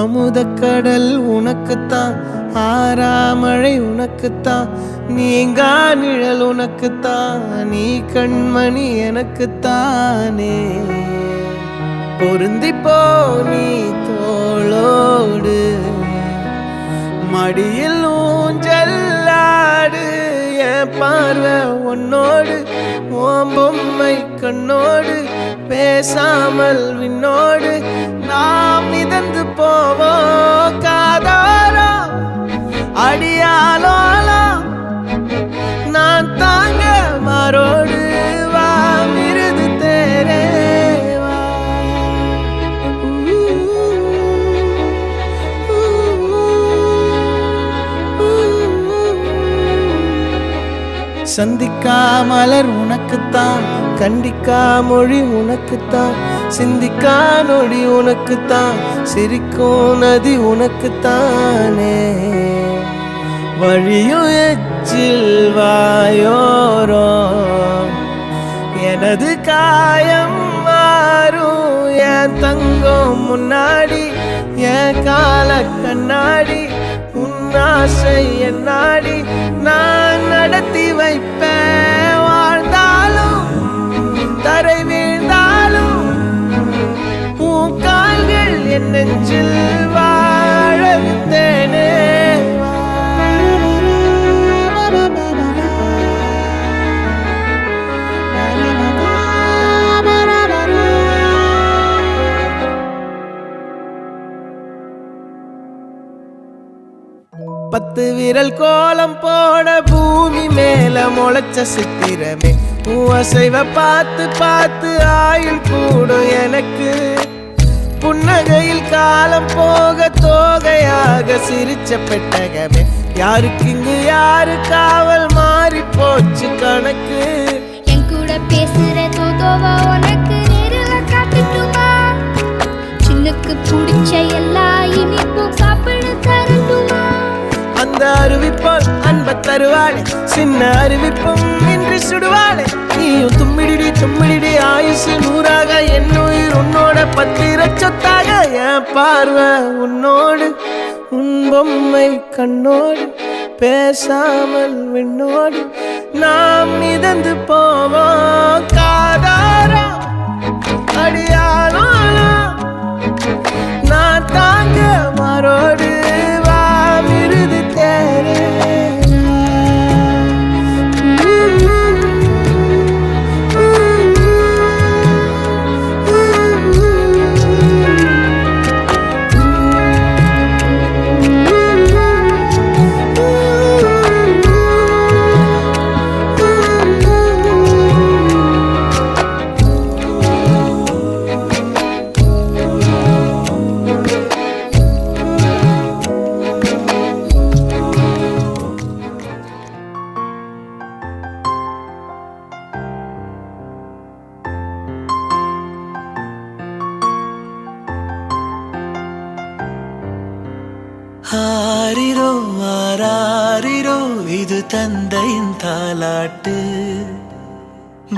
அமுதக்கடல் உனக்குத்தான், ஆறாமழை உனக்குத்தான், நீங்கா நிழல் உனக்குத்தான், நீ கண்மணி எனக்குத்தானே. பொருந்திப்போ நீ தோளோடு, மடியில் ஊஞ்சல்லாடு, என் பார்வை உன்னோடு, ஓம் பொம்மை கண்ணோடு, பேசாமல் விண்ணோடு நாம் மிதந்து போவோம் காதாரோ அடியாலோலோ. நான் தாங்க மாறோடு வா மிருது தேரே வா. சந்திக்கா மலர் உனக்குத்தான், கண்டிக்கா மொழி உனக்குத்தான், சிந்திக்கா நொடி உனக்குத்தான், சிரிக்கும் நதி உனக்குத்தானே. வழியும் எச்சில் வாயோரோ எனது காயம் மாறும், என் தங்கம் முன்னாடி என் கால கண்ணாடி, உன்னாசை என் நாடி நான் நடத்தி வைப்பேன். வாழ்ந்தாலும் தரை வீழ்ந்தாலும் உன் கால்கள் என் நெஞ்சில் வாழ விட்டேனே. பத்து விரல் கோலம் போட பூமி மேல முளைச்ச சித்திரமே, அசைவ பார்த்து பார்த்து ஆயுள் கூடும் எனக்கு. புன்னகையில் காலம் போக தோகையாக சிரிச்ச பெட்டகமே, யாருக்கு இங்கு யாரு காவல் மாறி போச்சு கணக்கு. என் கூட பேசுற தோதோவா உனக்கு நேரில் காட்டுட்டுமா, சின்னுக்கு பிடிச்ச எல்லா இனிப்பும் சாப்பிட தரட்டுமா. அந்த அருவிப்போல் அன்ப தருவாளே, சின்ன அருவிப்பும் இன்று சுடுவாளே. நீயும் தும்மிடி தும்மிடி ஆயுசு நூறாக, என் உயிர் உன்னோட பத்திர சொத்தாக. என் பார்வை உன்னோடு, உன் பொம்மை கண்ணோடு, பேசாமல் விண்ணோடு நாம் மிதந்து போவோம் காதாரா அடியானோ. நான் தாங்க மாறோடு வா மிருது தேரே. ஆரிரோ ஆராரிரோ இது தந்தையின் தாலாட்டு,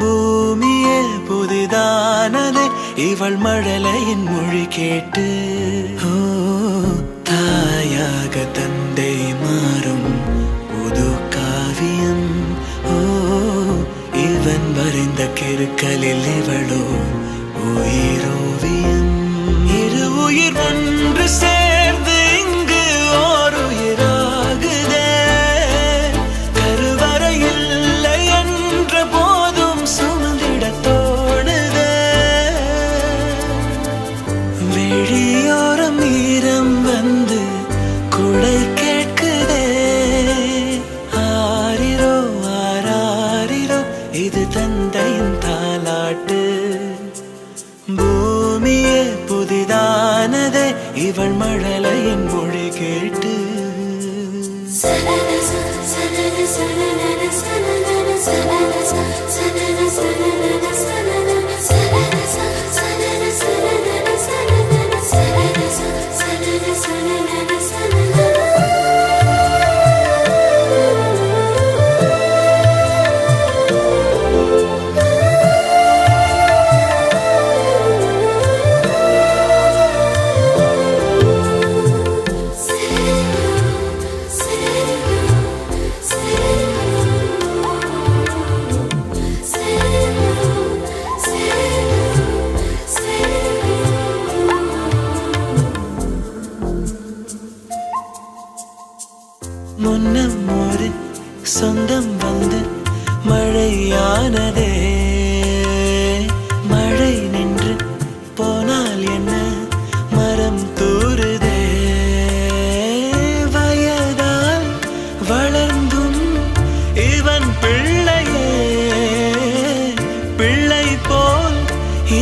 பூமியே புதிதானதே இவள் மழலையின் மொழி கேட்டு. ஓ தாயாக தந்தை மாறும் புது காவியம், ஓ இவன் வரைந்த கிறுக்கலில் இவளோ உயிரோவியம். இரு உயிர் ஒன்று சேர்ந்து இங்கு ஓர் உயிராகுதே, கருவறை இல்லை என்ற போதும் சுமந்திட தோணுதே. வெளியோரம் ஈரம் வந்து குடை கேட்குதே. ஆரிரோ ஆராரிரோ இது தந்தையின் தாலாட்டு. ஒரு சொந்தம் வந்து மழையானதே. மழை நின்று போனால் என்ன மரம் தூறுதே. வயதால் வளர்ந்தும் இவன் பிள்ளையே, பிள்ளை போல்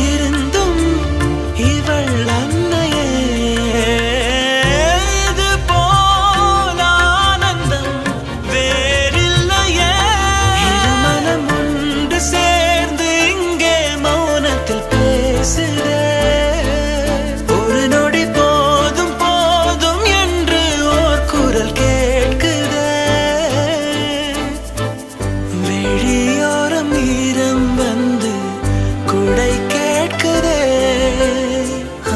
இருந்தும் இவள் அன்னையே. இது போல் ஆனந்தம் வேறில்லையே. இருமனம் ஒன்று சேர்ந்து இங்கே மௌனத்தில் பேசுதே. ஒரு நொடி போதும் போதும் என்று ஓர் குரல் கேட்குதே. வெளியோரம் ஈரம் வந்து குடை கேட்குதே.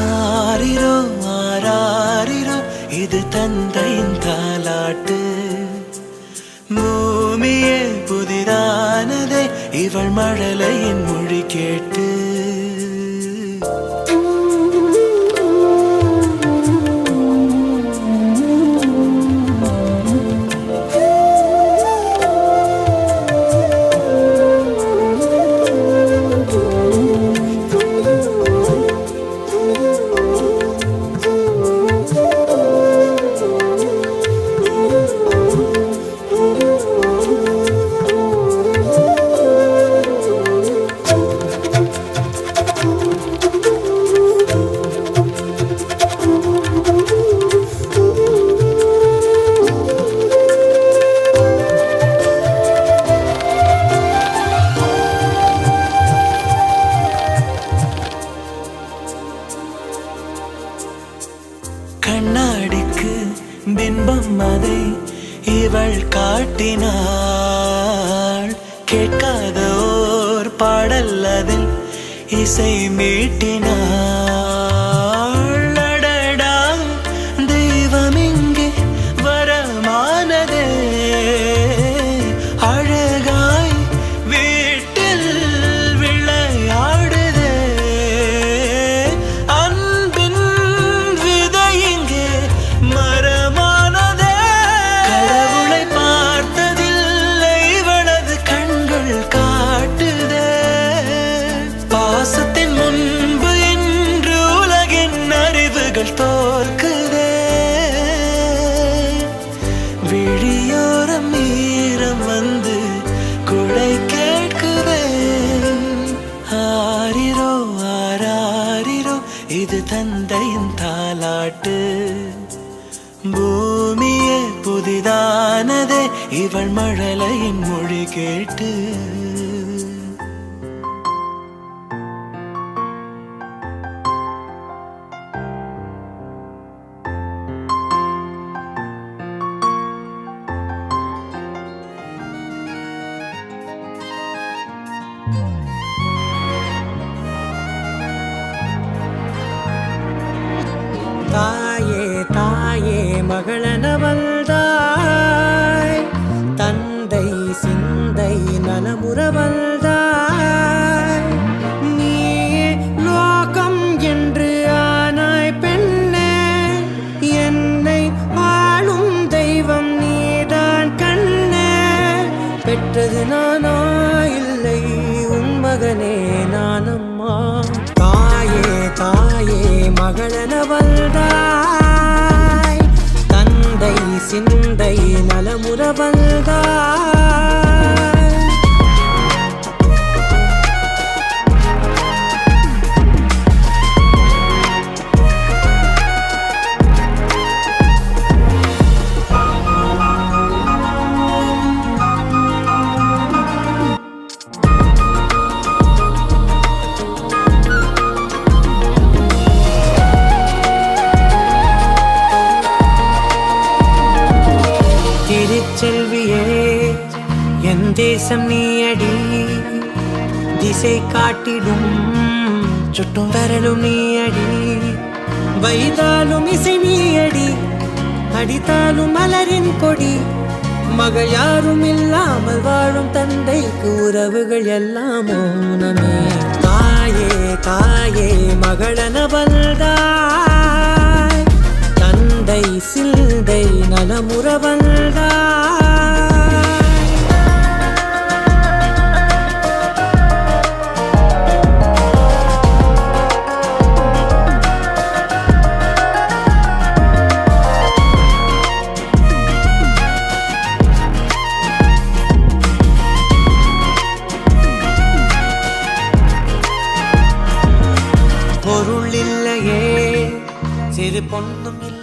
ஆரிரோ ஆராரிரோ இது தந்தையின் தாலாட்டு. பூமியே புதிதானதே இவள் மழலையின் மொழி கேட்டு. கண்ணாடிக்கு பிம்பம் அதை இவள் காட்டினாள். கேட்காத ஓர் பாடல் அதில் இசை மீட்டினாள். அடடா தெய்வம் இங்கே வரமானதே. அழகாய் வீட்டில் விளையாடுதே. அன்பின் விதை இங்கே மரமானதே. கடவுளை பார்த்ததில்லை இவளது கண்கள் காட்டுதே. பாசத்தின் முன்பு இன்று உலகின் அறிவுகள் தோற்குதே. விழியோரம் ஈரம் வந்து குடை கேட்குதே. ஆரிரோ ஆராரிரோ இது தந்தையின் தாலாட்டு. பூமியே புதிதானதே இவள் மழலையின் மொழி கேட்டு. தாயே தாயே மகளனவள்தாய், தந்தை சிந்தை நலமுறவள்தாய். நீயே லோகம் என்று ஆனாய் பெண்ணே, என்னை வாழும் தெய்வம் நீதான் கண்ணே. பெற்றது நானா இல்லை உன் மகனே நானம்மா. தாயே தாயே மகளனவள்தாய், தந்தை சிந்தை நலமுறவள்தாய். திருச்செல்வியே என் தேசம் நீயடி, திசை காட்டிடும் சுட்டும் வரலும் நீயடி. வைதாலும் இசை நீயடி, அடித்தாலும் மலரின் கொடி. மகள் யாரும் இல்லாமல் வாழும் தந்தைக்கு உறவுகள் எல்லாம் மௌனமே. தாயே தாயே மகளனவள்தாய், தந்தை சிந்தை நலமுறவள்தாய். ஒன்றும் இல்லை